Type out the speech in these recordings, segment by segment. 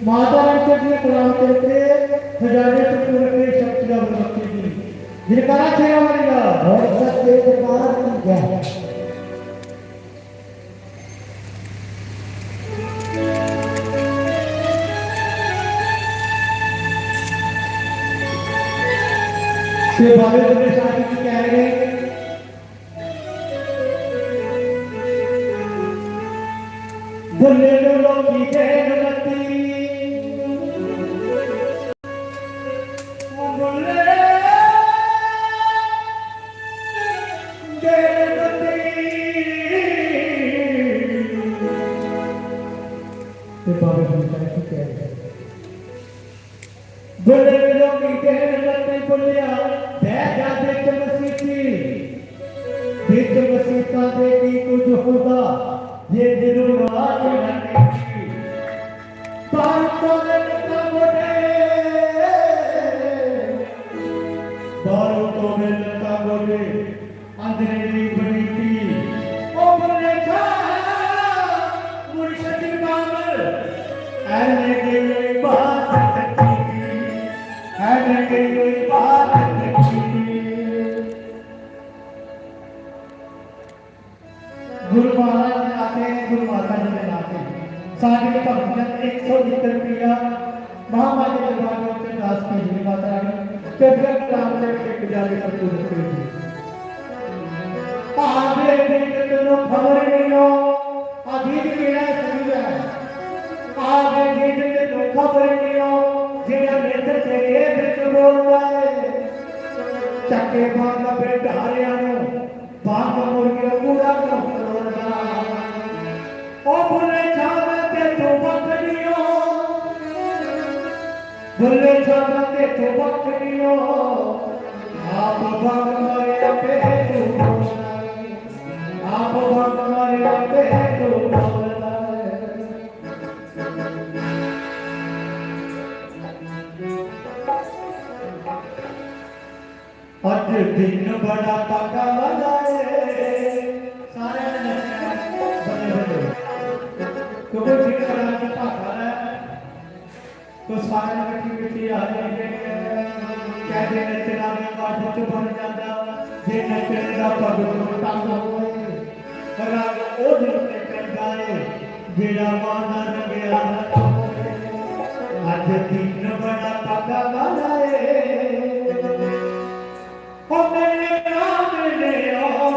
माता रानी के कलाम करके हजारे टुकड़े रखे शब्द का बरकती दी जिनका छेड़ा मरेगा और सत्य दरबार की जय। श्री बाबे जी शादी की कह रहे बोले लोगों की जयमती बोले जयमती श्री बाबे जी शादी की कह रहे बोले लोगों की जयमती बोलिया बैठा देख मसीती देख मसीता देखी कुछ होगा ये दिल आज लगे बातों में कबोड़े बातों में कबोड़े अंधेरी बनी थी ओ बोले था मुर्शिद कामल ऐने की कोई बात नहीं ऐने की कोई बात नहीं गुरु महाराज ने आते हैं गुरु माता जी ने आते हैं साढ़े भक्तजन 100 रुपया महामारी के दरबार में दास की जी माता रानी तो फिर नाम से एक जाले पर पूर्ण कर दी आगे दिन तो खबर नहीं हो अभी मेरा समझ है आगे दिन तो खबर नहीं हो जेड़ा नेत्र से ये बिच बोलता है चक्के बांध पे ढारिया नु बांध मुर्गे पूरा कर ओ बोले छावा के तो बकरियो बोले छावा के तो बकरियो आप भग मारे पे तू आप भग मारे पे तू आज दिन बड़ा पका लगाए सारे तो वो ठीक करा के पाखा है तो सारे मिट्टी मिट्टी आ जाएंगे कहते हैं तेरा भी बात तो बन जाता जे नचेगा पग तो तंग होए अगर ओ दिन में कर गाए जेड़ा माना रंगया आज दिन बड़ा पका लगाए ओ मेरे नाम ले ओ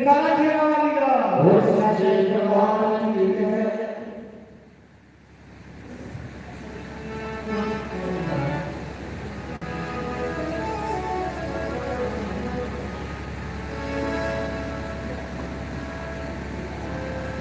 जयकारा शेरावाली का हो सच्चे दरबार की जय।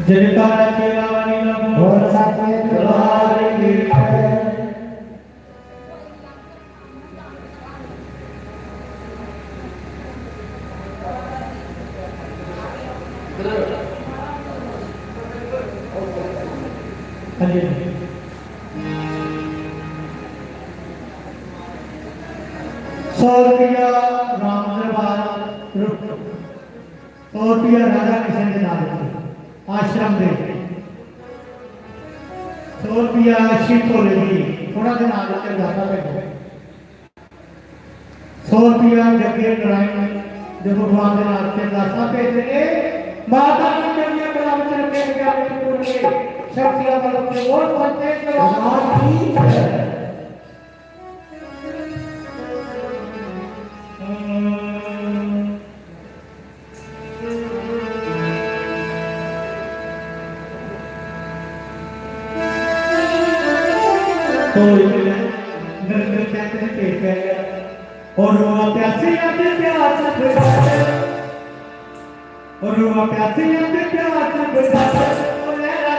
जयकारा शेरावाली का हो सच्चे दरबार की जय। हाँ जी 100 रुपया राम दरबार 100 रुपया राजा किशन के नाम आश्रम दे 100 रुपया शिव भोले जी थोड़ा दिन आगे चल जाता है 100 रुपया जगे नारायण जब भगवान के नाम से दासा भेजने माता की जरिए बड़ा वचन के ज्ञान पूर्ण शक्तियां बल के और बनते दरबार की जय। तो नरेंद्र कहते हैं पेट कर गया और रोआ प्यासी आते प्यार से बुझाते और रोआ प्यासी आते प्यार से बुझाते और लहरा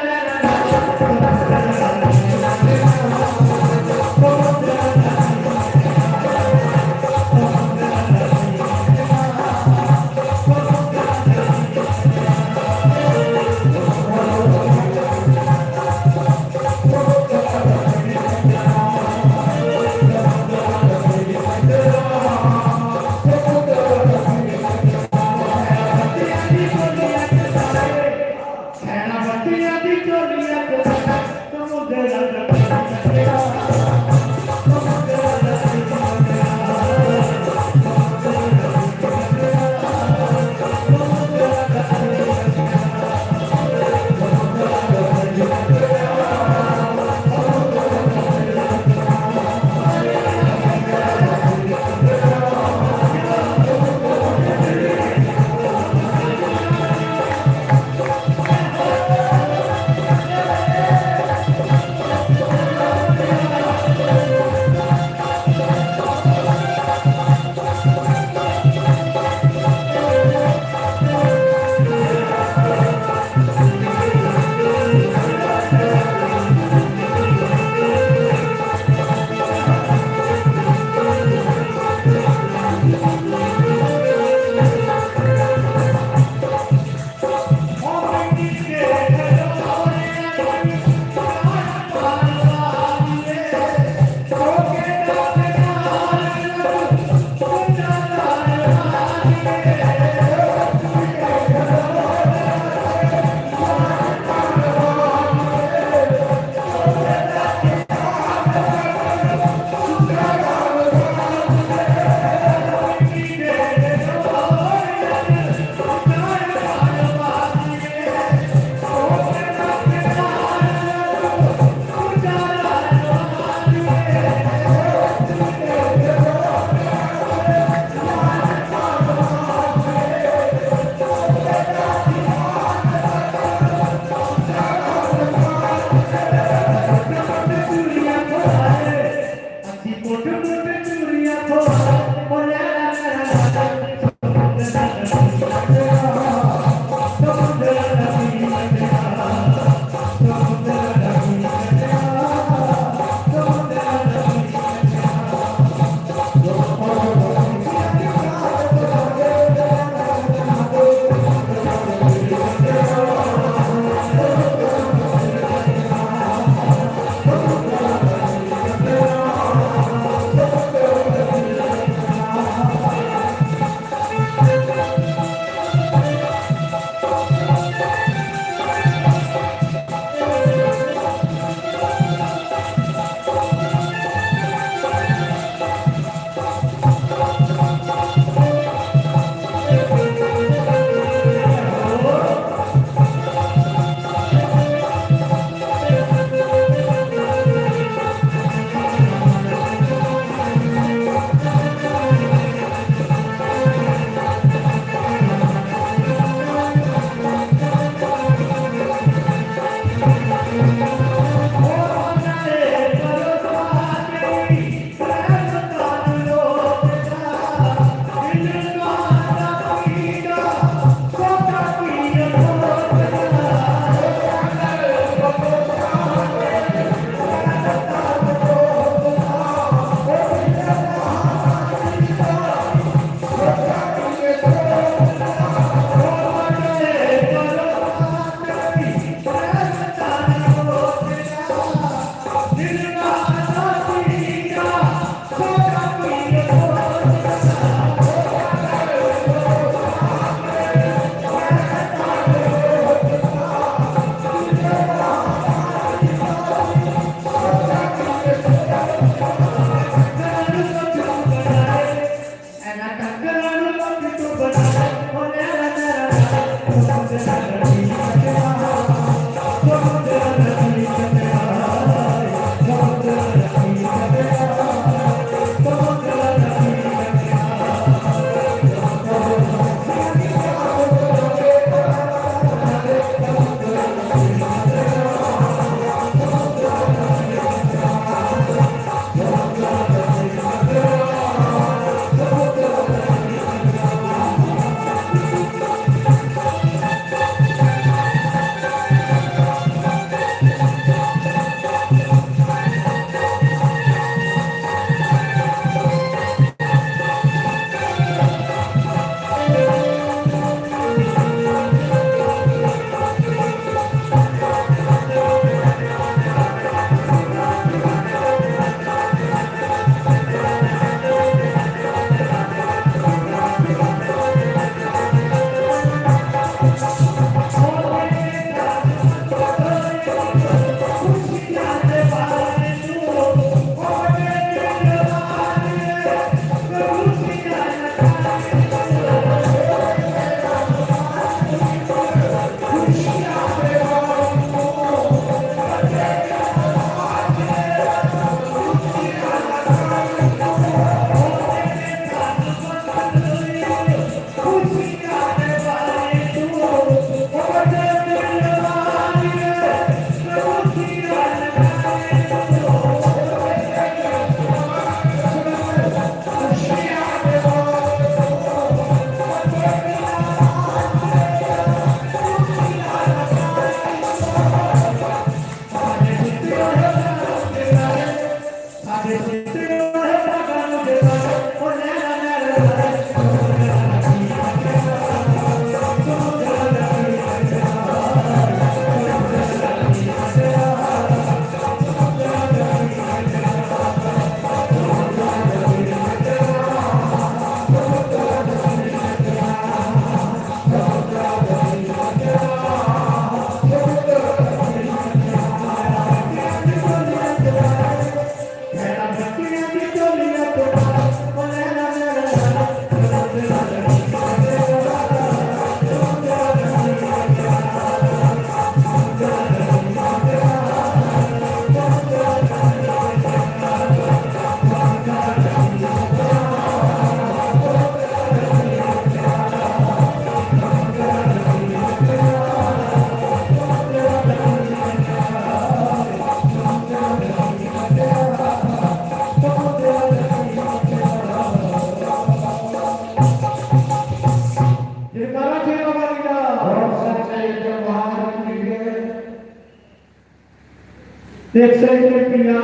देख सकते पिया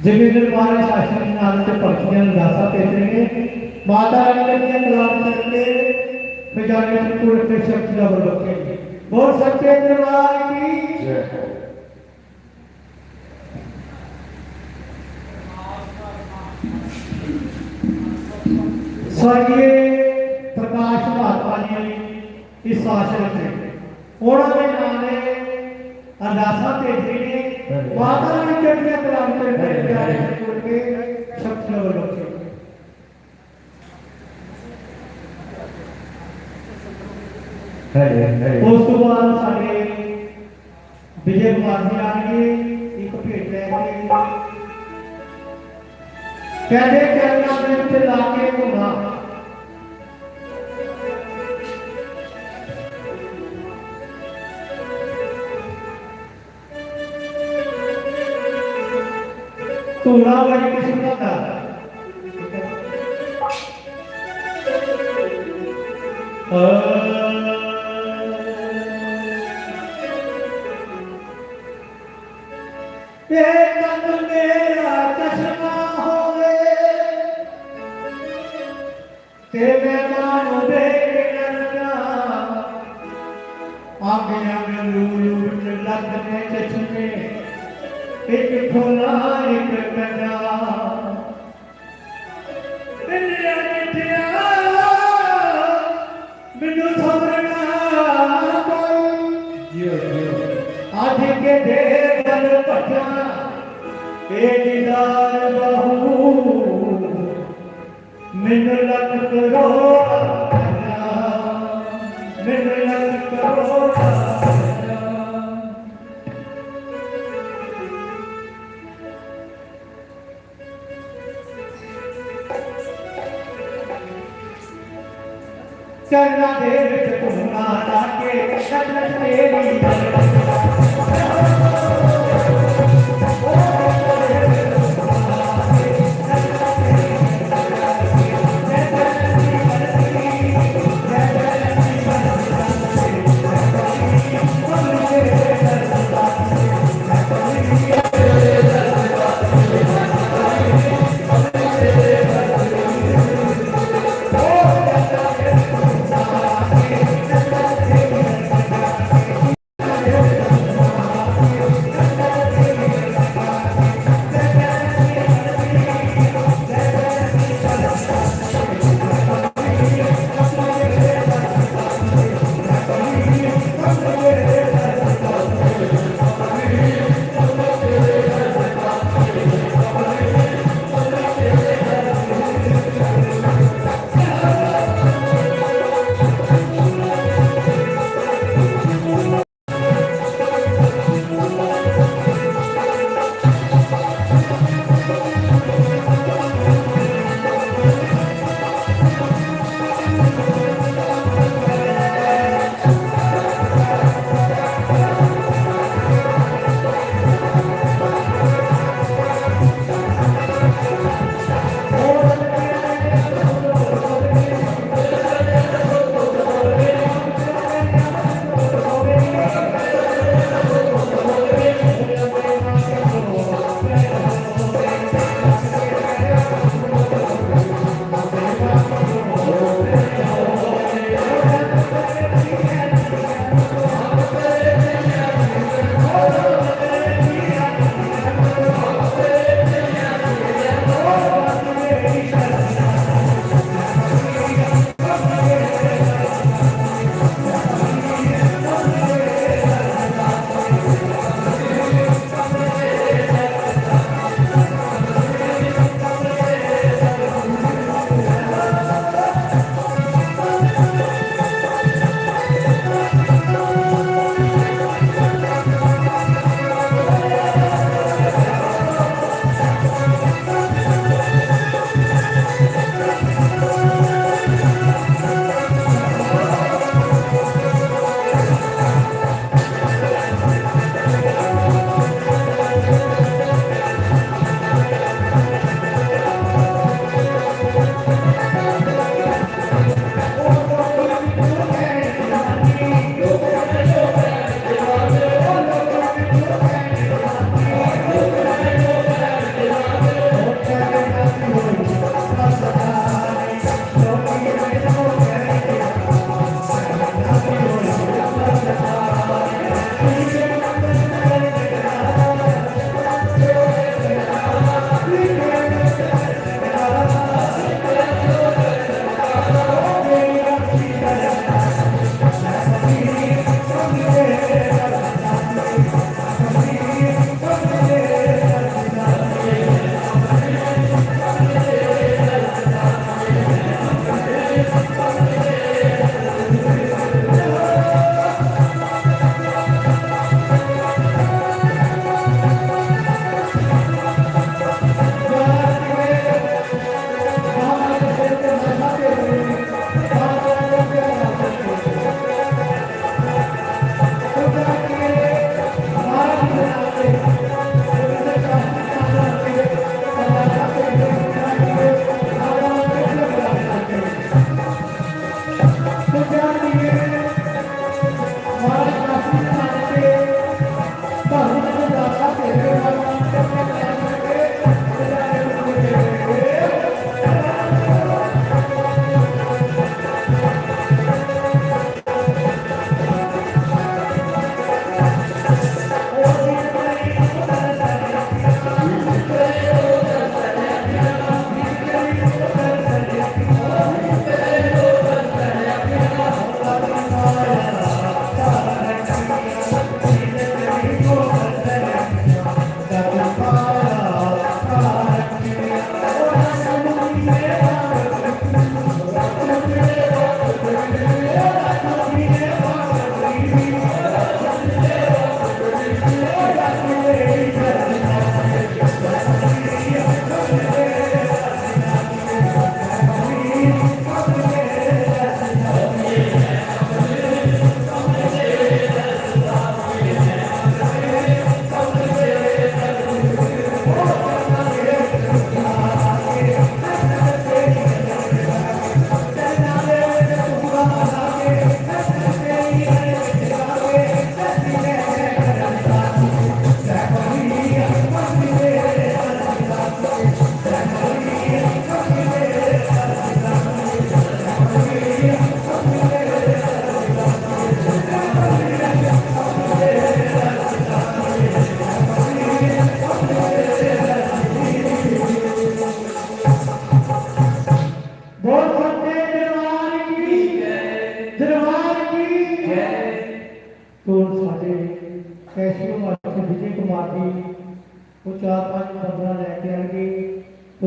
जमींदर महाराज शास्त्री नाल ते पक्षियां दासा भेजेंगे माता रानी के कलाम करके खजाने में पूरे पे शक्ति का बल रखेंगे बोल सच्चे दरबार की जय स्वर्गीय प्रकाश महात्मा जी इस आश्रम में उन्होंने नाने अरदासा भेजी ने माता रानी के कलाम करके शक्ति का बल रखेंगे उस तो बाद साडे विजय कुमार जी आएंगे एक भेंट लैके कहते चरणों के उत्ते लाके घुमा धूड़ा बड़ी किस्म का तन मेरा चश्मा होवे ते मैं मानो देख लगा आगे आगे लूट लगने चश्मे एक खोला एक कना मिलिया मिठिया मिनू समरना कोई आज के देवल पटा ए दीदार बहू मिन लग करोड़ा मिन लग करोड़ा चरना दे विच घुमना लाके लग तेरी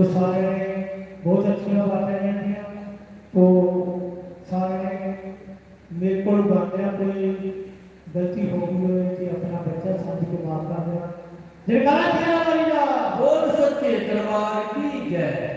तो सारे बहुत अच्छी बातें हैं। तो सारे मेरे को गाते कोई गलती हो गई हो कि अपना बच्चा समझ के माफ कर देना। जयकारा तेरा वालिया बोल सच्चे दरबार की जय।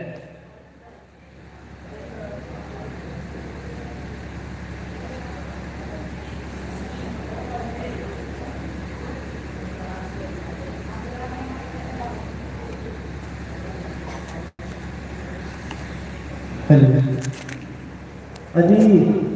अजी